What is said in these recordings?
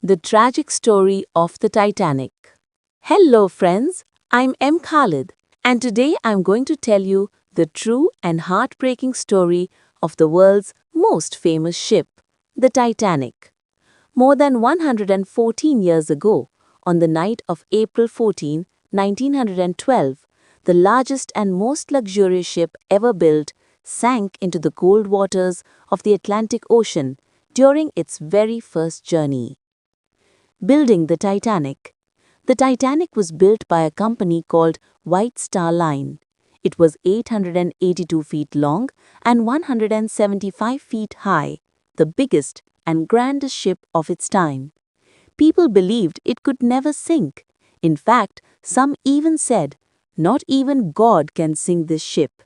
The tragic story of the Titanic. Hello friends, I'm M. Khalid and today I'm going to tell you the true and heartbreaking story of the world's most famous ship, the Titanic. More than 114 years ago, on the night of April 14, 1912, the largest and most luxurious ship ever built sank into the cold waters of the Atlantic Ocean during its very first journey. Building the Titanic. The Titanic was built by a company called White Star Line. It was 882 feet long and 175 feet high, the biggest and grandest ship of its time. People believed it could never sink. In fact, some even said, "Not even God can sink this ship."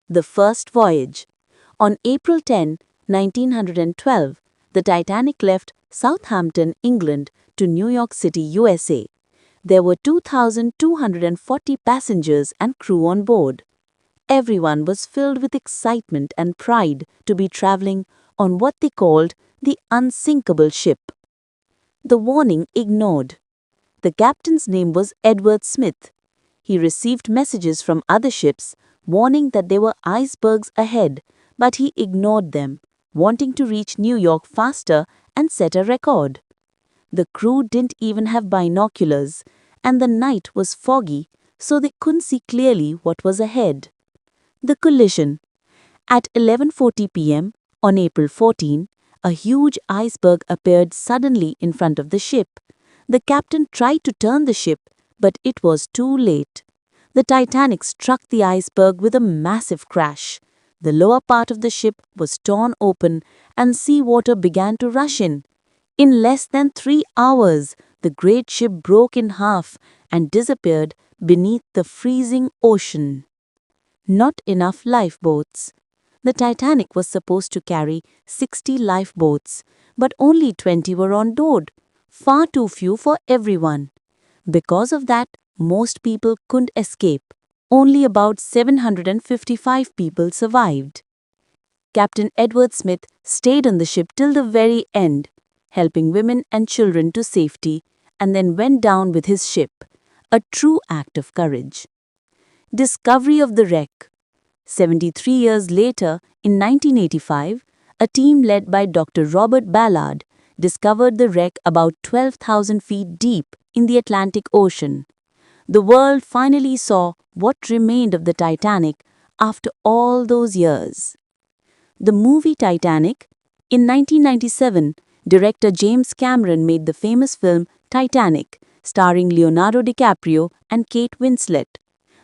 The first voyage. On April 10, 1912, the Titanic left Southampton, England to New York City, USA. There were 2,240 passengers and crew on board. Everyone was filled with excitement and pride to be traveling on what they called the unsinkable ship. The warning ignored. The captain's name was Edward Smith. He received messages from other ships warning that there were icebergs ahead, but he ignored them, wanting to reach New York faster and set a record. The crew didn't even have binoculars, and the night was foggy, so they couldn't see clearly what was ahead. The collision. At 11:40 p.m. on April 14, a huge iceberg appeared suddenly in front of the ship. The captain tried to turn the ship, but it was too late. The Titanic struck the iceberg with a massive crash. The lower part of the ship was torn open and seawater began to rush in. In less than 3 hours, the great ship broke in half and disappeared beneath the freezing ocean. Not enough lifeboats. The Titanic was supposed to carry 60 lifeboats, but only 20 were on board, far too few for everyone. Because of that, most people couldn't escape. Only about 755 people survived. Captain Edward Smith stayed on the ship till the very end, helping women and children to safety, and then went down with his ship, a true act of courage. Discovery of the wreck. 73 years later, in 1985, a team led by Dr. Robert Ballard discovered the wreck about 12,000 feet deep in the Atlantic Ocean. The world finally saw what remained of the Titanic after all those years. The movie Titanic. In 1997, director James Cameron made the famous film Titanic, starring Leonardo DiCaprio and Kate Winslet.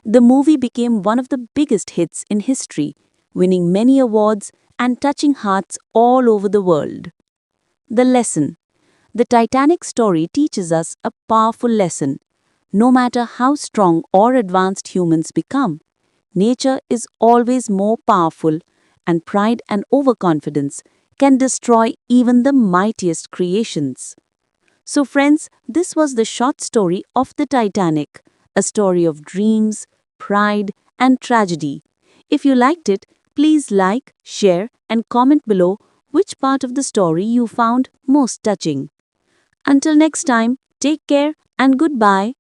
The movie became one of the biggest hits in history, winning many awards and touching hearts all over the world. The lesson. The Titanic story teaches us a powerful lesson. No matter how strong or advanced humans become, nature is always more powerful, and pride and overconfidence can destroy even the mightiest creations. So friends, this was the short story of the Titanic, a story of dreams, pride, and tragedy. If you liked it, please like, share, and comment below which part of the story you found most touching. Until next time, take care and goodbye.